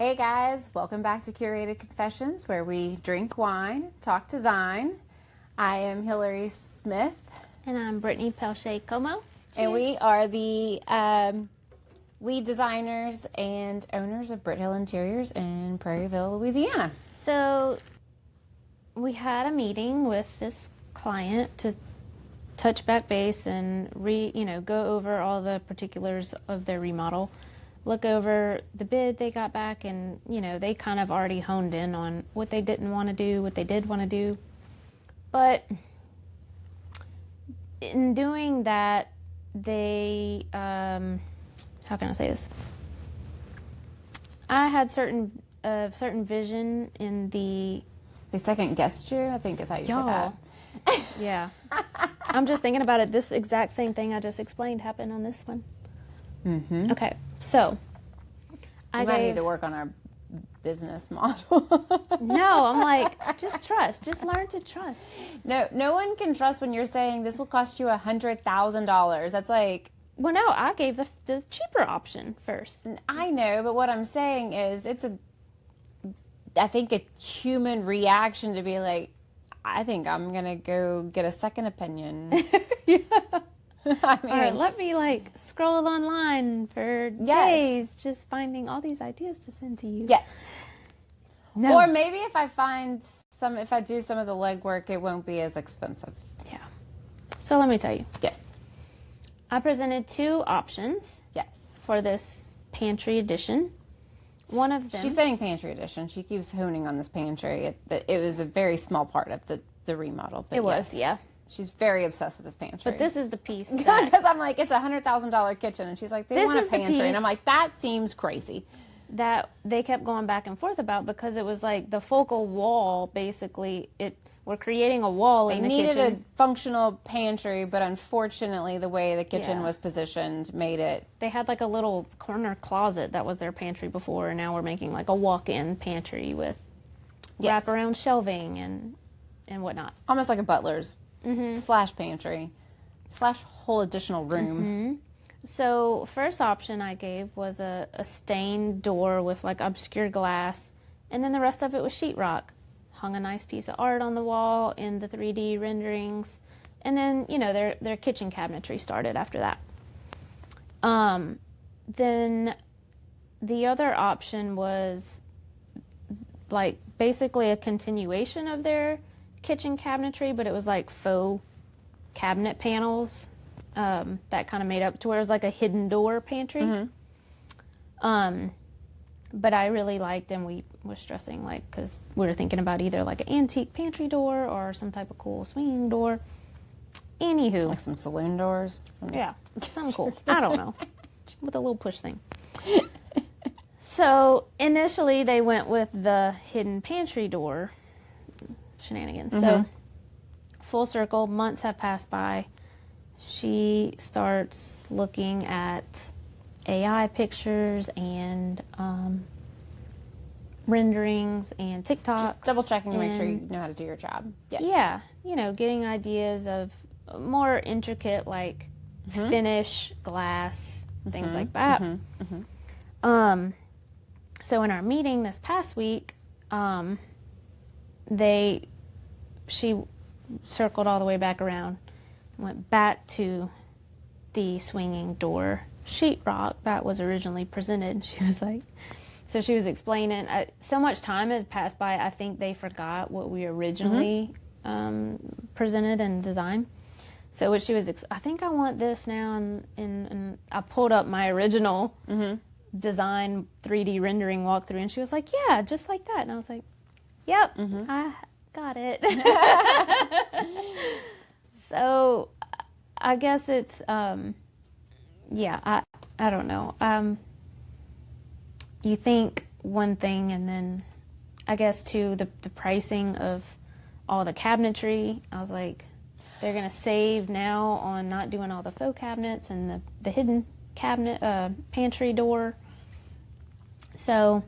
Hey guys, welcome back to Curated Confessions, where we drink wine, talk design. I am Hillary Smith. And I'm Brittany Pelche-Como. Cheers. And we are the lead designers and owners of Britt Hill Interiors in Prairieville, Louisiana. So we had a meeting with this client to touch back base and go over all the particulars of their remodel. Look over the bid they got back, and they kind of already honed in on what they didn't want to do, what they did want to do. But in doing that, they how can I say this? I had certain vision in the second guessed you, I think is how you say that. Yeah. I'm just thinking about it. This exact same thing I just explained happened on this one. Mm-hmm. Okay, so we might need to work on our business model. No, I'm like, just trust. Just learn to trust. No one can trust when you're saying this will cost you $100,000. That's like... Well, no, I gave the cheaper option first. I know, but what I'm saying is I think a human reaction to be like, I think I'm going to go get a second opinion. Yeah. I mean, all right, let me scroll online for days just finding all these ideas to send to you. Yes. No. Or maybe if I do some of the legwork, it won't be as expensive. Yeah. So let me tell you. Yes. I presented two options. Yes. For this pantry edition. One of them. She's saying pantry edition. She keeps honing on this pantry. It was a very small part of the remodel. But it was, yeah. She's very obsessed with this pantry. But this is the piece. Because I'm like, it's a $100,000 kitchen. And she's like, they want a pantry. And I'm like, that seems crazy. That they kept going back and forth about, because it was like the focal wall, basically, we're creating a wall in the kitchen. They needed a functional pantry, but unfortunately the way the kitchen was positioned made it... They had a little corner closet that was their pantry before, and now we're making a walk-in pantry with wraparound shelving and whatnot. Almost like a butler's slash pantry slash whole additional room. Mm-hmm. So first option I gave was a stained door with obscure glass, and then the rest of it was sheetrock. Hung a nice piece of art on the wall in the 3D renderings, and then their kitchen cabinetry started after that. Then the other option was basically a continuation of their kitchen cabinetry, but it was faux cabinet panels that kind of made up to where it was a hidden door pantry. Mm-hmm. But I really liked, and we were stressing, because we were thinking about either an antique pantry door or some type of cool swinging door. Anywho. Some saloon doors? Yeah, something cool. I don't know. With a little push thing. So initially they went with the hidden pantry door shenanigans. Mm-hmm. So full circle, months have passed by. She starts looking at AI pictures and renderings and TikToks. Just double checking to make sure you know how to do your job. Yes. Yeah, getting ideas of more intricate finish, glass, things like that. So in our meeting this past week, she circled all the way back around, went back to the swinging door sheetrock that was originally presented. She was she was explaining, so much time has passed by, I think they forgot what we originally presented and designed. So what she was, I think I want this now, and I pulled up my original design 3D rendering walkthrough, and she was like, yeah, just like that. And I was like, yep, I got it. So I guess it's, I don't know. You think one thing, and then I guess too, the pricing of all the cabinetry, I was like, they're going to save now on not doing all the faux cabinets and the hidden cabinet, pantry door. So,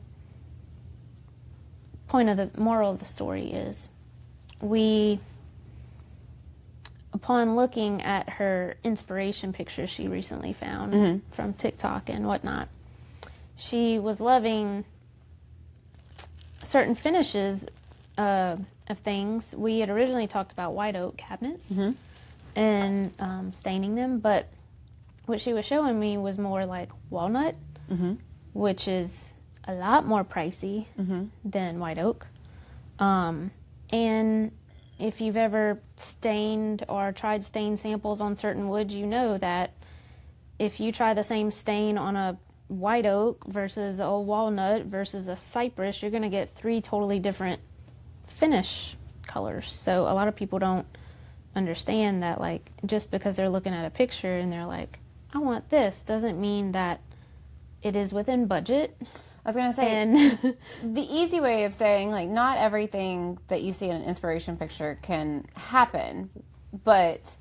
moral of the story is, upon looking at her inspiration pictures she recently found from TikTok and whatnot, she was loving certain finishes of things. We had originally talked about white oak cabinets and staining them, but what she was showing me was more like walnut, which is a lot more pricey than white oak. And if you've ever stained or tried stain samples on certain woods, you know that if you try the same stain on a white oak versus a walnut versus a cypress, you're going to get 3 totally different finish colors. So a lot of people don't understand that, like, just because they're looking at a picture and they're like, I want this, doesn't mean that it is within budget. I was going to say, And the easy way of saying, like, not everything that you see in an inspiration picture can happen, but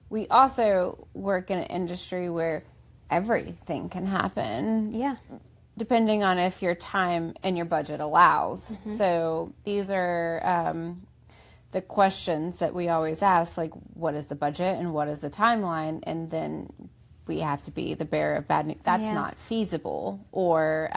we also work in an industry where everything can happen. yeah, Depending on if your time and your budget allows. So these are the questions that we always ask, like, what is the budget and what is the timeline? And then we have to be the bearer of bad news. That's not feasible, or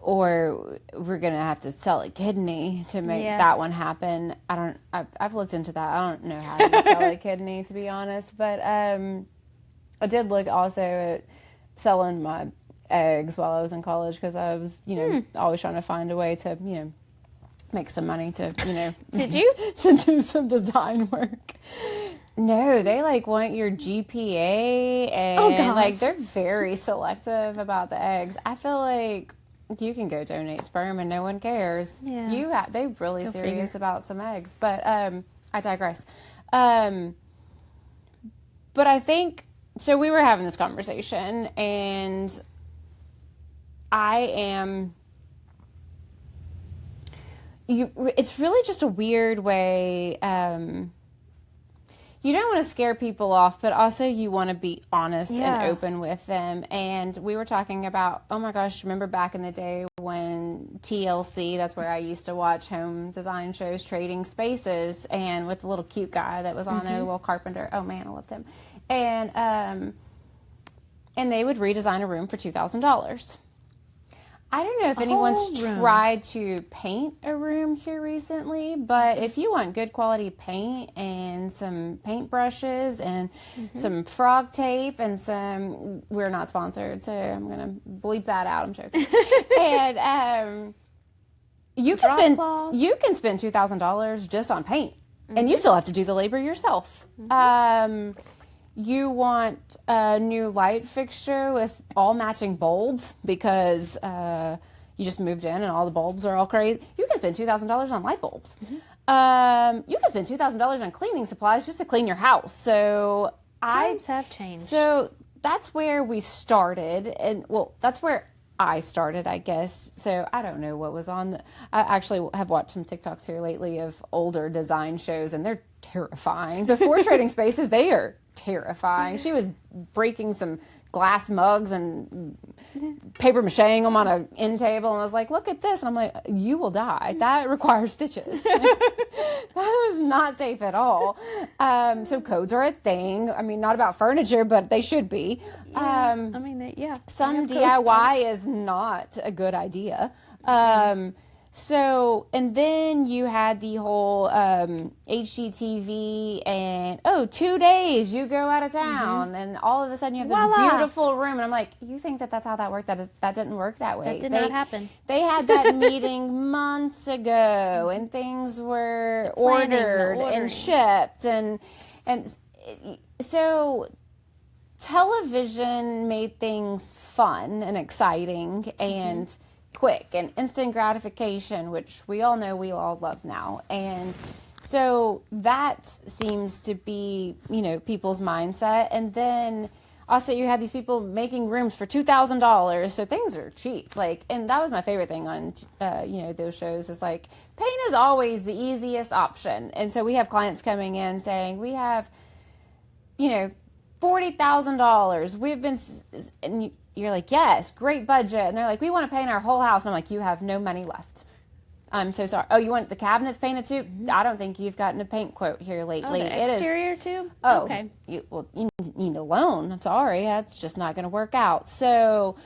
we're gonna have to sell a kidney to make that one happen. I've looked into that. I don't know how to sell a kidney, to be honest, but I did look also at selling my eggs while I was in college, because I was, always trying to find a way to, make some money to, Did you? to do some design work. No, they like want your GPA, and like they're very selective about the eggs. I feel like you can go donate sperm and no one cares. Yeah. They're really serious about some eggs, but I digress. But I think, so we were having this conversation, and it's really just a weird way. You don't want to scare people off, but also you want to be honest and open with them. And we were talking about, oh my gosh, remember back in the day when TLC, that's where I used to watch home design shows, Trading Spaces, and with the little cute guy that was on there, the little carpenter. Oh man, I loved him. And they would redesign a room for $2,000. I don't know if anyone's tried to paint a room here recently, but if you want good quality paint and some paint brushes and some frog tape and we're not sponsored, so I'm going to bleep that out, I'm joking. And you can spend $2,000 just on paint, and you still have to do the labor yourself. You want a new light fixture with all matching bulbs because you just moved in and all the bulbs are all crazy. You can spend $2,000 on light bulbs. You can spend $2,000 on cleaning supplies just to clean your house. So times have changed. So that's where we started, and that's where I started, I guess. So I don't know what was on. I actually have watched some TikToks here lately of older design shows, and they're terrifying. Before Trading Spaces, they are terrifying. She was breaking some glass mugs and paper macheing them on an end table, and I was like, look at this. And I'm like, you will die. That requires stitches. That was not safe at all. So codes are a thing. I mean, not about furniture, but they should be. Some DIY is not a good idea. So, and then you had the whole HGTV and, 2 days, you go out of town, and all of a sudden you have this beautiful room. And I'm like, you think that's how that worked? That didn't work that way. That did not happen. They had that meeting months ago, and things were ordered and shipped. And so television made things fun and exciting and quick and instant gratification, which we all know we all love now. And so that seems to be, people's mindset. And then also you had these people making rooms for $2,000. So things are cheap. And that was my favorite thing on, those shows is like, paint is always the easiest option. And so we have clients coming in saying, we have, $40,000. We've been, and you're like, yes, great budget. And they're like, we want to paint our whole house. And I'm like, you have no money left. I'm so sorry. Oh, you want the cabinets painted too? I don't think you've gotten a paint quote here lately. The exterior too? Oh, okay. You need a loan. I'm sorry. That's just not going to work out. So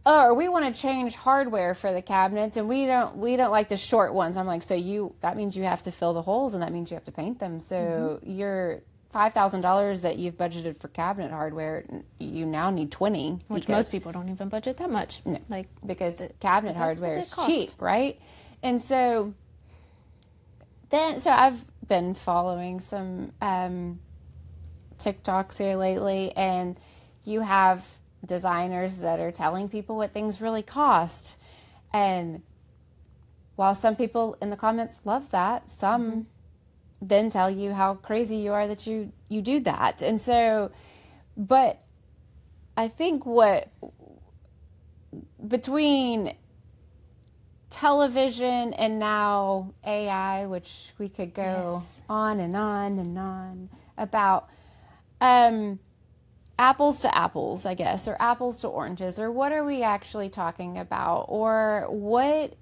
or we want to change hardware for the cabinets and we don't like the short ones. I'm like, that means you have to fill the holes and that means you have to paint them. So your $5,000 that you've budgeted for cabinet hardware, you now need 20. Which most people don't even budget that much. No, because cabinet hardware is cheap, right? And so I've been following some TikToks here lately, and you have designers that are telling people what things really cost. And while some people in the comments love that, some then tell you how crazy you are that you do that. And so, but I think between television and now AI, which we could go on and on and on about, apples to apples, I guess, or apples to oranges, or what are we actually talking about? Or what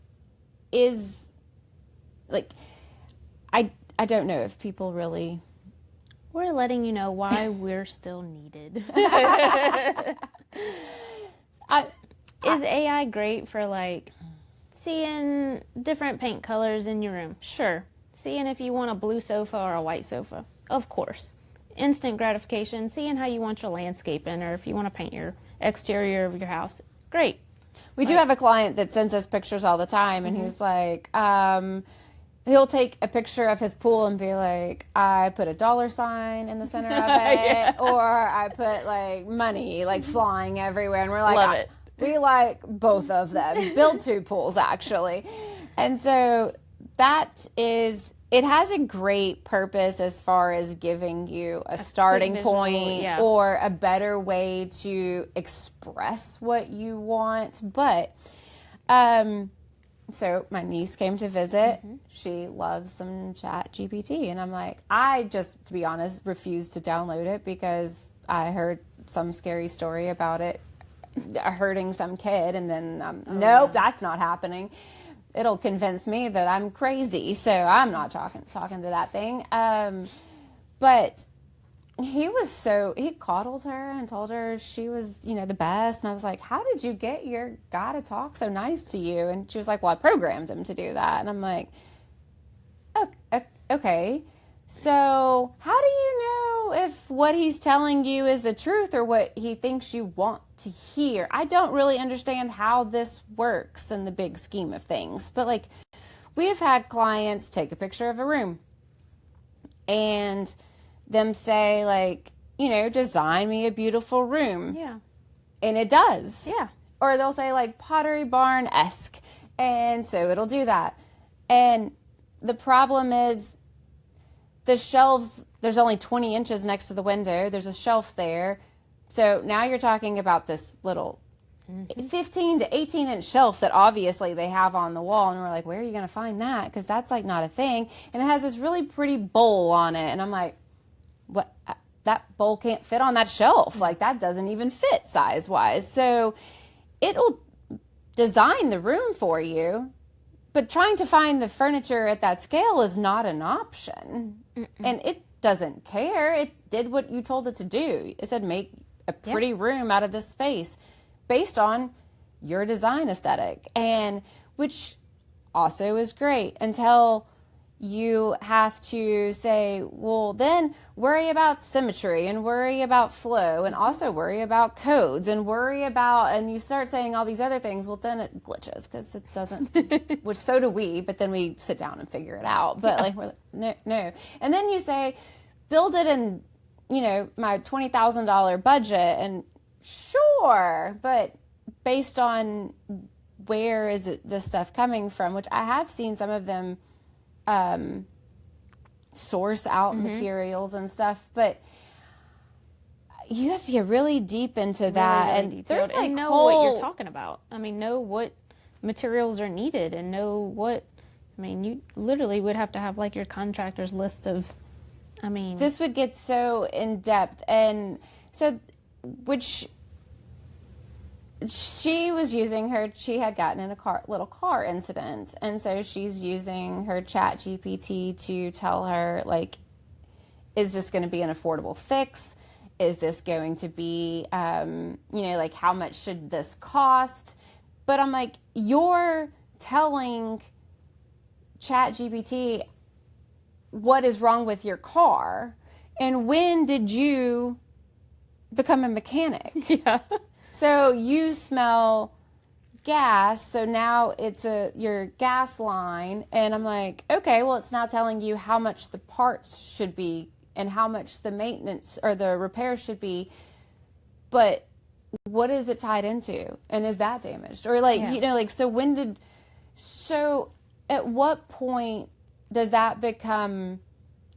is, like, I don't know if people really... We're letting you know why we're still needed. Is AI great for, like, seeing different paint colors in your room? Sure. Seeing if you want a blue sofa or a white sofa? Of course. Instant gratification, seeing how you want your landscaping or if you want to paint your exterior of your house? Great. We do have a client that sends us pictures all the time, and he's like... he'll take a picture of his pool and be like, I put a $sign in the center of it, or I put like money like flying everywhere. And we're like, love it. We like both of them. Build 2 pools, actually. And so it has a great purpose as far as giving you a starting point or a better way to express what you want. But, so my niece came to visit. She loves some Chat GPT. And I'm like, I just, to be honest, refused to download it because I heard some scary story about it hurting some kid. And then, nope, that's not happening. It'll convince me that I'm crazy. So I'm not talking to that thing. But he coddled her and told her she was, the best. And I was like, how did you get your guy to talk so nice to you? And she was like, well, I programmed him to do that. And I'm like, okay. So how do you know if what he's telling you is the truth or what he thinks you want to hear? I don't really understand how this works in the big scheme of things. But like, we have had clients take a picture of a room and them say like, design me a beautiful room. Yeah. And it does. Yeah. Or they'll say like Pottery Barn-esque. And so it'll do that. And the problem is the shelves, there's only 20 inches next to the window. There's a shelf there. So now you're talking about this little 15 to 18 inch shelf that obviously they have on the wall. And we're like, where are you going to find that? Because that's like not a thing. And it has this really pretty bowl on it. And I'm like, what? That bowl can't fit on that shelf. Like that doesn't even fit size wise. So it'll design the room for you, but trying to find the furniture at that scale is not an option. And it doesn't care. It did what you told it to do. It said make a pretty room out of this space based on your design aesthetic, and which also is great until you have to say, well, then worry about symmetry and worry about flow and also worry about codes and worry about, and you start saying all these other things, well, then it glitches because it doesn't, which so do we, but then we sit down and figure it out. But like, we're like, no. And then you say, build it in, my $20,000 budget, and sure, but based on where is this stuff coming from, which I have seen some of them source out materials and stuff, but you have to get really deep into that and there's like know what you're talking about. I mean, know what materials are needed and know what, you literally would have to have like your contractor's list of, this would get so in depth. And so, which she was using she had gotten in a little car incident. And so she's using her Chat GPT to tell her, like, is this going to be an affordable fix? is this going to be, like, how much should this cost? But I'm like, you're telling ChatGPT what is wrong with your car, and when did you become a mechanic? Yeah. So you smell gas, so now it's your gas line, and I'm like, okay, well, it's now telling you how much the parts should be and how much the maintenance or the repair should be, but what is it tied into, and is that damaged, or so at what point does that become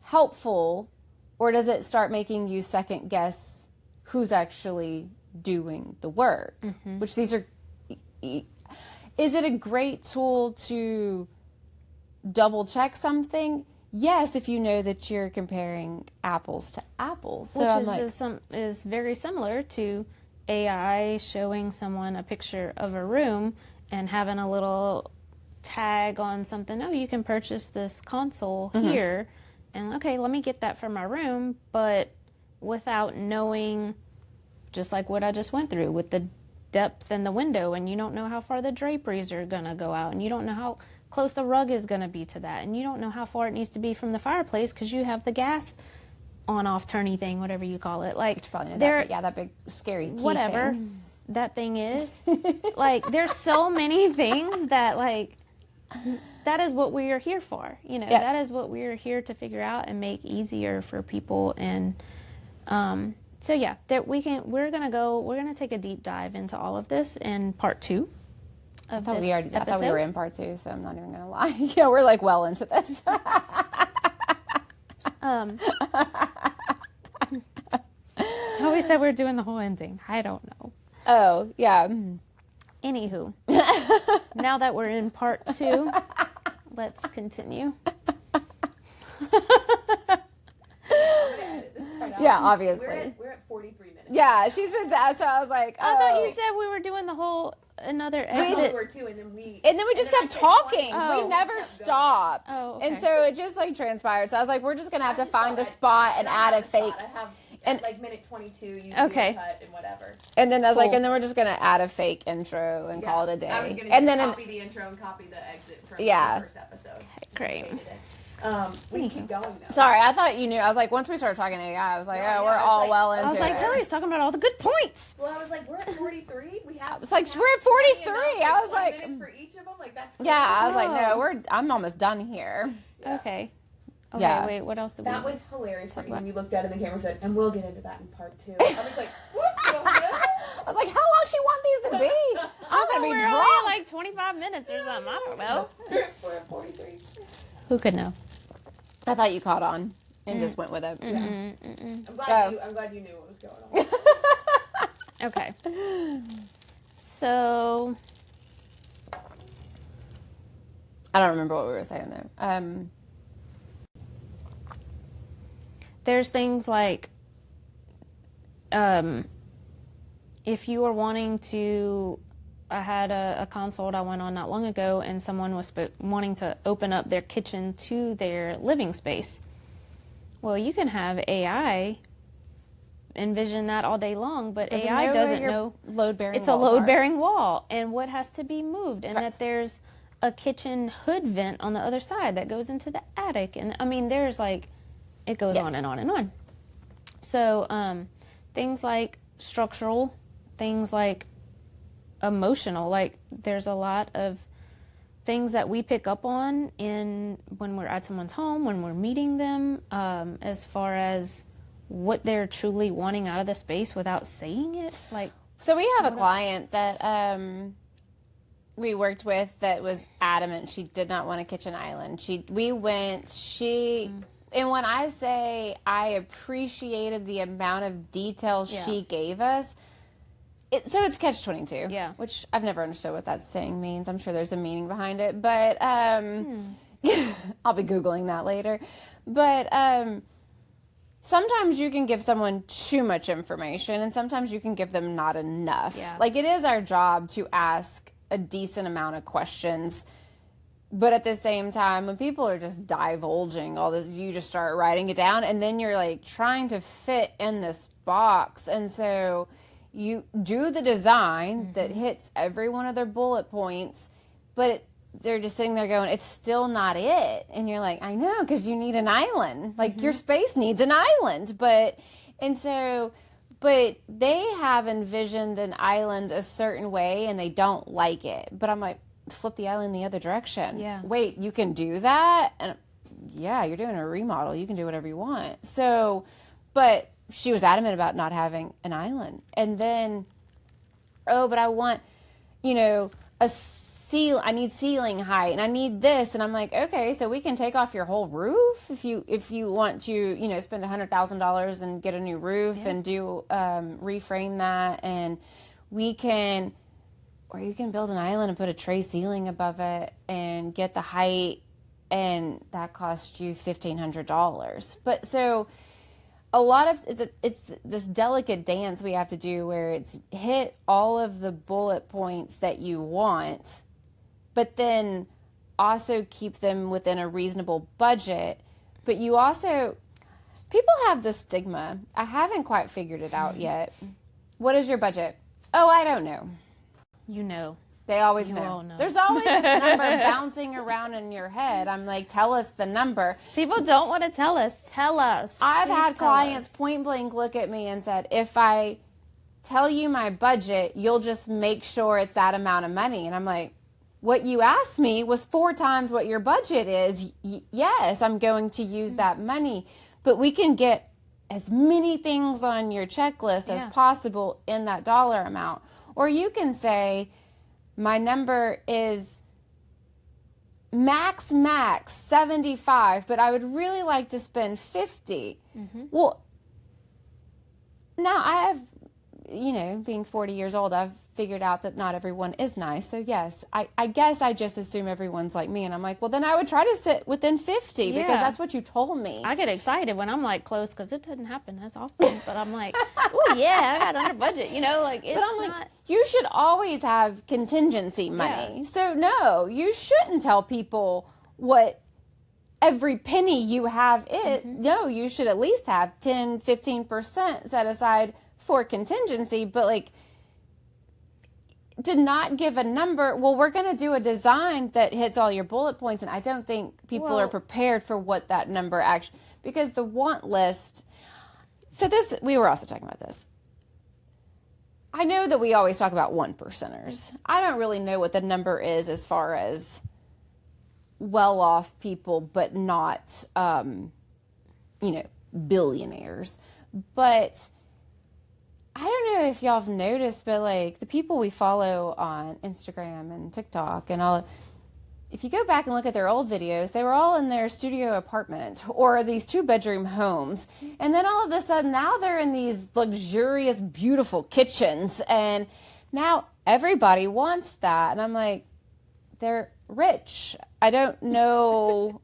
helpful, or does it start making you second guess who's actually doing the work? Which these are, is it a great tool to double check something? Yes, if you know that you're comparing apples to apples. So which is very similar to AI showing someone a picture of a room and having a little tag on something. Oh, you can purchase this console here, and okay, let me get that for my room, but without knowing, just like what I just went through with the depth in the window, and you don't know how far the draperies are gonna go out, and you don't know how close the rug is gonna be to that, and you don't know how far it needs to be from the fireplace because you have the gas on-off turny thing, whatever you call it. Like, you probably know that, but yeah, that big scary key whatever thing. That thing is. Like, there's so many things that, like, that is what we are here for. That is what we are here to figure out and make easier for people. And so yeah, that we're gonna take a deep dive into all of this in part 2 of this episode. I thought we were in part 2, so I'm not even gonna lie. Yeah, we're like well into this. We said we're doing the whole ending. I don't know. Oh, yeah. Anywho, now that we're in part 2, let's continue. Yeah, obviously. We're at 43 minutes. Yeah, she's been, so I was like, oh. I thought you said we were doing the whole another exit. We were too, and then we just kept talking. Oh. We never stopped. Oh, okay. And so it just like transpired. So I was like, we're just going to have to find a spot and add a fake. I have and like minute 22, you okay. do a cut and whatever. And then I was like, and then we're just going to add a fake intro and call it a day. I was going and to then copy the intro and copy the exit from the first episode. Great. We keep going though. Sorry, I thought you knew. I was like, once we started talking AI, I was like, we're all like, well into it. I was like, Hillary's talking about all the good points. Well, I was like, we're at 43. We have. It's like we're at 43. I was like, minutes for each of them. Like that's. Yeah, I was like, no, I'm almost done here. Yeah. Okay, wait, what else did that was hilarious when you looked at it in the camera and said, and we'll get into that in part 2. I was like, I was like, how long she want these to be? I'm gonna be drunk. Only like 25 minutes or something. I don't know. We're at 43. Who could know? I thought you caught on and just went with it. I'm glad you knew what was going on. Okay. So I don't remember what we were saying though. There's things like if you are wanting to, I had a consult I went on not long ago, and someone was wanting to open up their kitchen to their living space. Well, you can have AI envision that all day long, but AI doesn't know load-bearing. It's a load-bearing wall, and what has to be moved, and that there's a kitchen hood vent on the other side that goes into the attic, and I mean, there's like, it goes on and on and on. So things like structural, things like emotional, like there's a lot of things that we pick up on when we're at someone's home, when we're meeting them, as far as what they're truly wanting out of the space without saying it. Like, so we have a client that we worked with that was adamant she did not want a kitchen island. And when I say I appreciated the amount of detail she gave us, so it's catch-22. Yeah. Which I've never understood what that saying means. I'm sure there's a meaning behind it, but I'll be Googling that later. But sometimes you can give someone too much information, and sometimes you can give them not enough. Yeah. Like, it is our job to ask a decent amount of questions But at the same time, when people are just divulging all this, you just start writing it down, and then you're like trying to fit in this box. And so you do the design that hits every one of their bullet points, but they're just sitting there going, it's still not it. And you're like, I know, because you need an island. Like your space needs an island. But they have envisioned an island a certain way and they don't like it. But I'm like, flip the island the other direction. Yeah. Wait, you can do that? And yeah, you're doing a remodel. You can do whatever you want. So, but she was adamant about not having an island. And then, but I want, I need ceiling height and I need this. And I'm like, okay, so we can take off your whole roof if you want to, spend $100,000 and get a new roof and do, reframe that. And or you can build an island and put a tray ceiling above it and get the height, and that costs you $1,500. But so a lot of it's this delicate dance we have to do where it's hit all of the bullet points that you want, but then also keep them within a reasonable budget. But you also, people have this stigma. I haven't quite figured it out yet. What is your budget? Oh, I don't know. You know. They always You know. all know. There's always this number bouncing around in your head. I'm like, tell us the number. People don't want to tell us. Tell us. I've Please had tell clients us. point blank look at me and said, if I tell you my budget, you'll just make sure it's that amount of money. And I'm like, what you asked me was 4 times what your budget is. Yes, I'm going to use that money. But we can get as many things on your checklist as possible in that dollar amount. Or you can say, my number is max 75, but I would really like to spend 50. Well, now I have, being 40 years old, I've figured out that not everyone is nice. So yes, I guess I just assume everyone's like me. And I'm like, well, then I would try to sit within 50 because that's what you told me. I get excited when I'm like close because it doesn't happen as often. But I'm like, oh yeah, I got under budget. It's But I'm not. like, you should always have contingency money. Yeah. So no, you shouldn't tell people what every penny you have No, you should at least have 10, 15% set aside for contingency. But to not give a number, well, we're going to do a design that hits all your bullet points, and I don't think people are prepared for what that number actually, because the want list, we were also talking about this. I know that we always talk about 1%ers. I don't really know what the number is as far as well-off people, but not, billionaires. But I don't know if y'all have noticed, but the people we follow on Instagram and TikTok and all, if you go back and look at their old videos, they were all in their studio apartment or these 2-bedroom homes. And then all of a sudden now they're in these luxurious, beautiful kitchens. And now everybody wants that. And I'm like, they're rich. I don't know.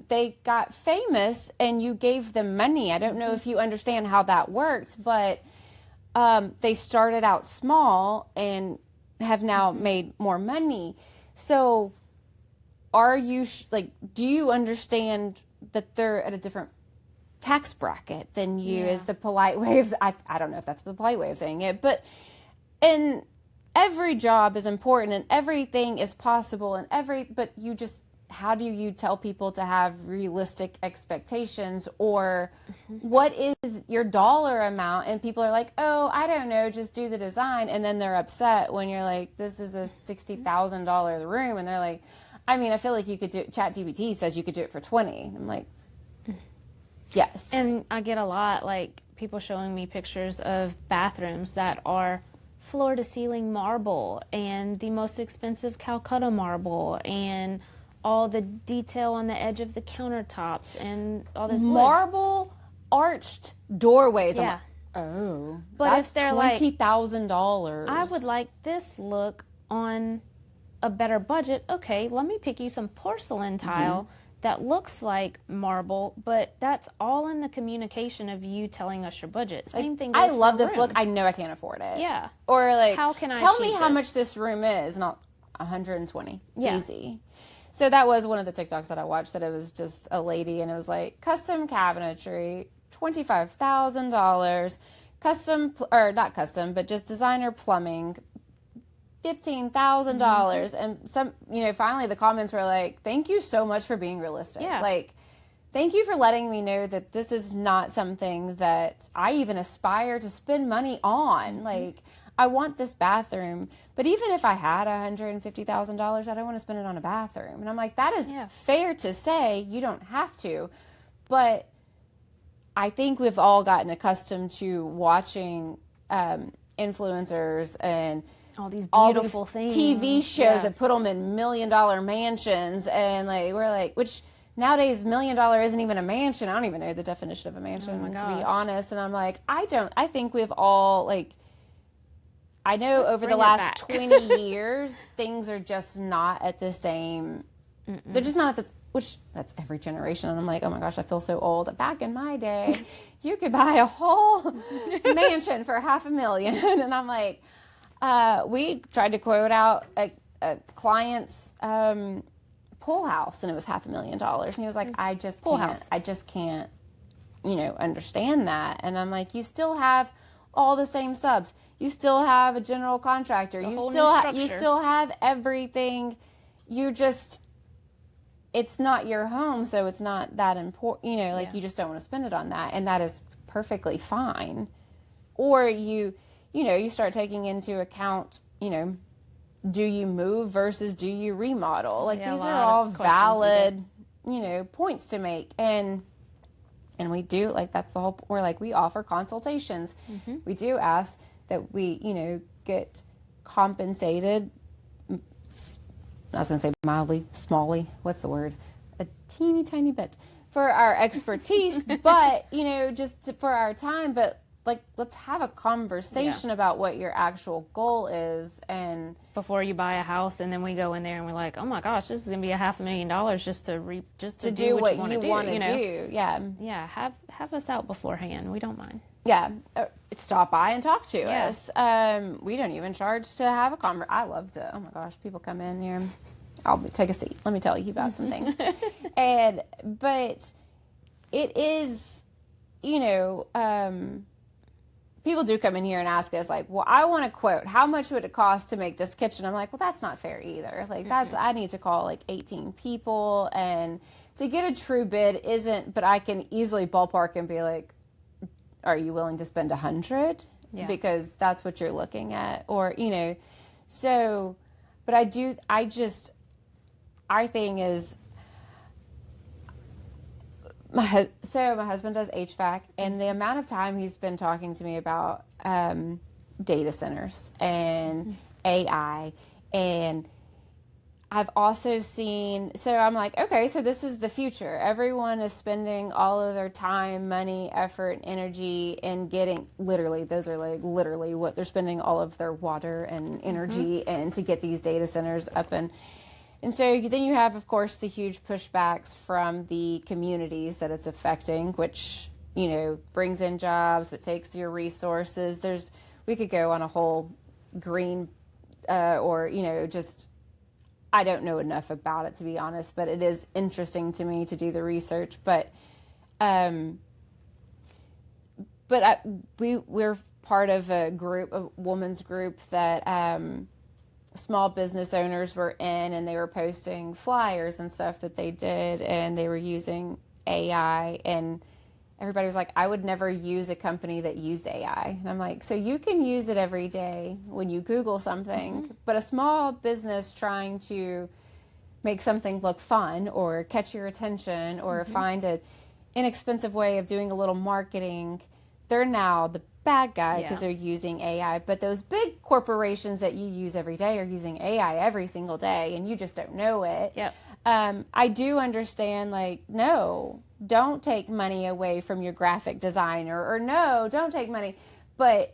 They got famous and you gave them money. I don't know if you understand how that worked, but they started out small and have now made more money. So are you, do you understand that they're at a different tax bracket than you is the polite way of, I don't know if that's the polite way of saying it, but every job is important and everything is possible but how do you tell people to have realistic expectations, or what is your dollar amount? And people are like, oh, I don't know, just do the design. And then they're upset when you're like, this is a $60,000 room. And they're like, I feel like you could do it. ChatGPT says you could do it for 20. I'm like, yes. And I get a lot, people showing me pictures of bathrooms that are floor to ceiling marble and the most expensive Calcutta marble and all the detail on the edge of the countertops and all this marble arched doorways. Yeah. Oh, but that's if they're $20,000. I would like this look on a better budget. Okay, let me pick you some porcelain tile that looks like marble, but that's all in the communication of you telling us your budget. Same thing goes I for love a this room. look. I know I can't afford it. Yeah. Or how can I tell me achieve how this? much this room is. Not 120. Yeah. Easy. So that was one of the TikToks that I watched, that it was just a lady, and it was like custom cabinetry, $25,000, custom, or not custom, but just designer plumbing, $15,000. And some, finally the comments were like, thank you so much for being realistic. Yeah. Like, thank you for letting me know that this is not something that I even aspire to spend money on. Like, I want this bathroom, but even if I had $150,000, I don't want to spend it on a bathroom. And I'm like, that is fair to say. You don't have to. But I think we've all gotten accustomed to watching influencers and all these beautiful things, TV shows that put them in $1 million mansions, and like we're like, which nowadays $1 million isn't even a mansion. I don't even know the definition of a mansion, to be honest. And I'm like, I think we've all, like, I know over the last 20 years, things are just not at the same. They're just not at the, which that's every generation. And I'm like, oh my gosh, I feel so old. Back in my day, you could buy a whole mansion for $500,000. And I'm like, we tried to quote out a client's pool house, and it was $500,000. And he was like, I just can't, understand that. And I'm like, you still have all the same subs. You still have a general contractor. You still have everything. It's not your home, so it's not that important. You just don't want to spend it on that, and that is perfectly fine. Or you start taking into account, do you move versus do you remodel? Like, these are all valid, points to make. And we do, like, that's the whole, we're like, we offer consultations. We do ask that we, get compensated. I was going to say mildly, smally, what's the word? A teeny tiny bit for our expertise, but, just for our time. But, like, let's have a conversation about what your actual goal is. And before you buy a house, and then we go in there and we're like, oh my gosh, this is going to be $500,000 just to do what you want to do. Yeah. Have us out beforehand. We don't mind. Yeah. Stop by and talk to us. We don't even charge to have a conversation. I love to, oh my gosh, people come in here. I'll take a seat. Let me tell you about some things. But it is, people do come in here and ask us, like, well, I want to quote, how much would it cost to make this kitchen? I'm like, well, that's not fair either. Like, I need to call like 18 people, and to get a true bid isn't, but I can easily ballpark and be like, are you willing to spend 100? Yeah. Because that's what you're looking at. Or, so, but our thing is, my husband does HVAC, and the amount of time he's been talking to me about data centers and AI, and I've also seen, so I'm like, okay, so this is the future. Everyone is spending all of their time, money, effort, energy in getting, those are like literally what they're spending all of their water and energy in to get these data centers up. And so then you have, of course, the huge pushbacks from the communities that it's affecting, which, brings in jobs, but takes your resources. We could go on a whole green, or, just, I don't know enough about it, to be honest, but it is interesting to me to do the research. But we're part of a women's group that small business owners were in, and they were posting flyers and stuff that they did, and they were using AI, and everybody was like, I would never use a company that used AI. And I'm like, so you can use it every day when you Google something, but a small business trying to make something look fun or catch your attention or find an inexpensive way of doing a little marketing, they're now the bad guy because they're using AI. But those big corporations that you use every day are using AI every single day, and you just don't know it. Yep. I do understand, like, no, don't take money away from your graphic designer, or no, don't take money. But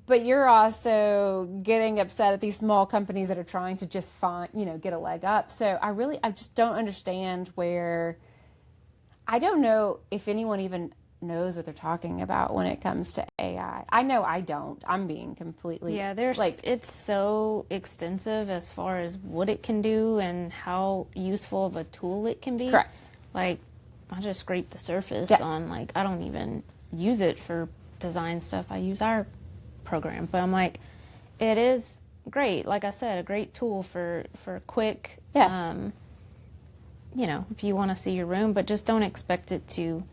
you're also getting upset at these small companies that are trying to just get a leg up. So I just don't understand I don't know if anyone even knows what they're talking about when it comes to AI. I know I don't. I'm being completely it's so extensive as far as what it can do and how useful of a tool it can be. Correct. Like, I just scrape the surface on, like, I don't even use it for design stuff. I use our program, but I'm like, it is great. Like I said, a great tool for quick, you know, if you want to see your room, but just don't expect it to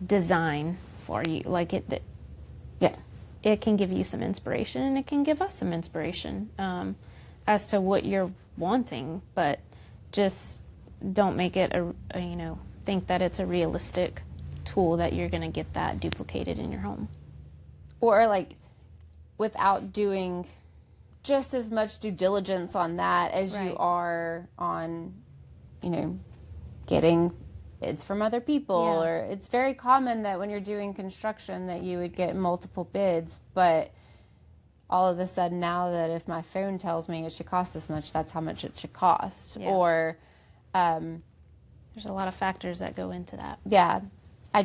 design for you. Like it can give you some inspiration, and it can give us some inspiration as to what you're wanting, but just don't make it you know, think that it's a realistic tool that you're going to get that duplicated in your home. Or like without doing just as much due diligence on that as you are on, you know, getting bids from other people. Or it's very common that when you're doing construction that you would get multiple bids, but all of a sudden now that if my phone tells me it should cost this much, that's how much it should cost. Or there's a lot of factors that go into that. I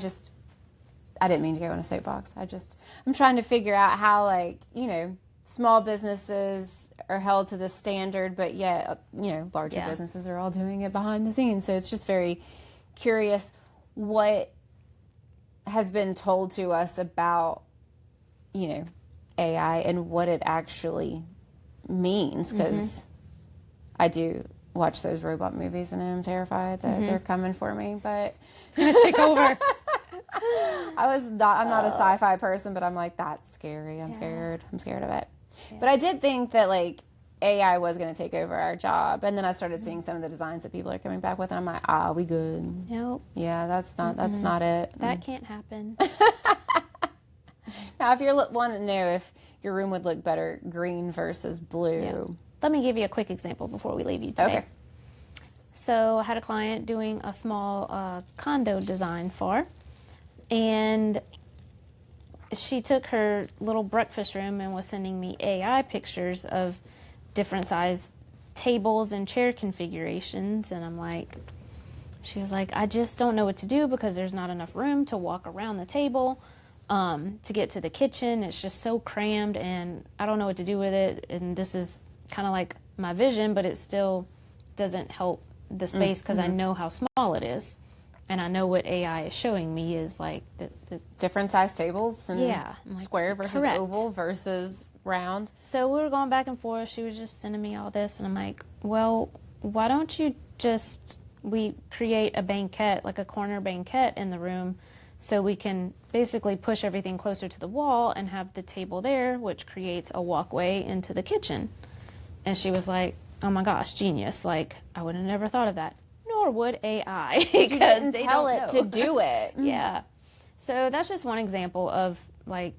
didn't mean to go on a soapbox. I'm trying to figure out how, like, you know, small businesses are held to this standard, but yet, you know, larger businesses are all doing it behind the scenes. So it's just very curious what has been told to us about, you know, AI and what it actually means, because I do watch those robot movies and I'm terrified that they're coming for me, but it's going to take over. I'm not a sci-fi person, but I'm like, that's scary. I'm scared of it. But I did think that, like, AI was going to take over our job, and then I started seeing some of the designs that people are coming back with, and I'm like, we good. Nope. Yeah, that's not it. That can't happen. Now, if you want to know if your room would look better green versus blue. Let me give you a quick example before we leave you today. Okay. So I had a client doing a small condo design for, and she took her little breakfast room and was sending me AI pictures of different size tables and chair configurations, and I'm like, she was like, I just don't know what to do because there's not enough room to walk around the table to get to the kitchen. It's just so crammed, and I don't know what to do with it, and this is kind of like my vision, but it still doesn't help the space because I know how small it is. And I know what AI is showing me is like the different size tables and like, square versus oval versus round. So we were going back and forth. She was just sending me all this, and I'm like, well, why don't you we create a banquette, like a corner banquette in the room, so we can basically push everything closer to the wall and have the table there, which creates a walkway into the kitchen. And she was like, oh my gosh, genius. Like, I would have never thought of that. Nor would AI, because you didn't they tell don't it know. to do it. Yeah. So that's just one example of, like,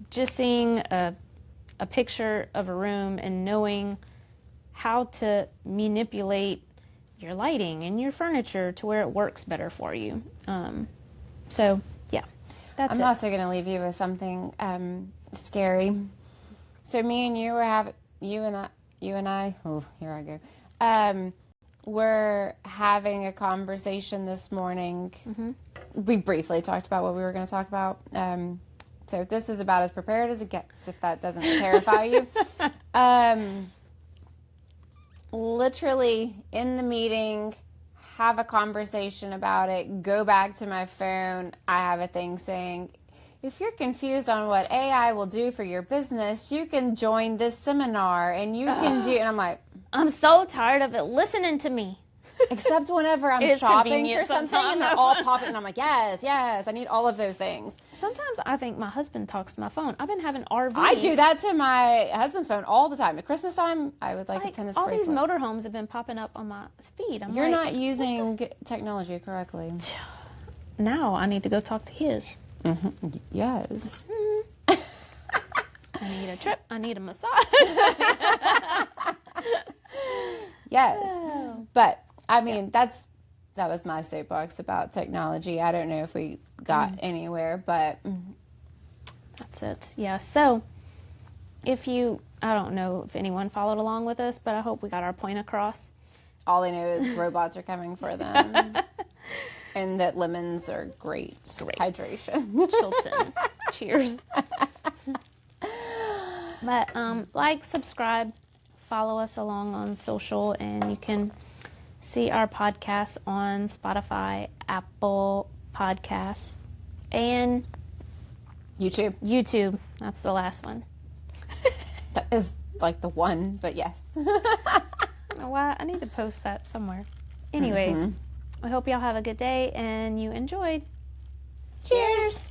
just seeing a picture of a room and knowing how to manipulate your lighting and your furniture to where it works better for you. So yeah, that's I'm also going to leave you with something scary. So me and you were you and I. Oh, here I go. We're having a conversation this morning. We briefly talked about what we were going to talk about. So this is about as prepared as it gets, if that doesn't terrify you. Literally in the meeting, have a conversation about it, go back to my phone. I have a thing saying, if you're confused on what AI will do for your business, you can join this seminar and you can do, and I'm like, I'm so tired of it listening to me. Except whenever I'm shopping for something and they're all popping, and I'm like, yes, I need all of those things. Sometimes I think my husband talks to my phone. I've been having RVs. I do that to my husband's phone all the time. At Christmas time, I would like a tennis all bracelet. These motorhomes have been popping up on my feed. You're not using technology correctly. Now I need to go talk to his. Yes. I need a trip. I need a massage. Yes. Oh. But I mean, that was my soapbox about technology. I don't know if we got anywhere, but that's it. Yeah. So I don't know if anyone followed along with us, but I hope we got our point across. All I know is robots are coming for them. And that lemons are great. Hydration. Chilton. Cheers. But like, subscribe, follow us along on social, and you can see our podcasts on Spotify, Apple Podcasts, and YouTube. That's the last one. That is like the one, but yes. I don't know why. I need to post that somewhere. Anyways, I hope y'all have a good day and you enjoyed. Cheers.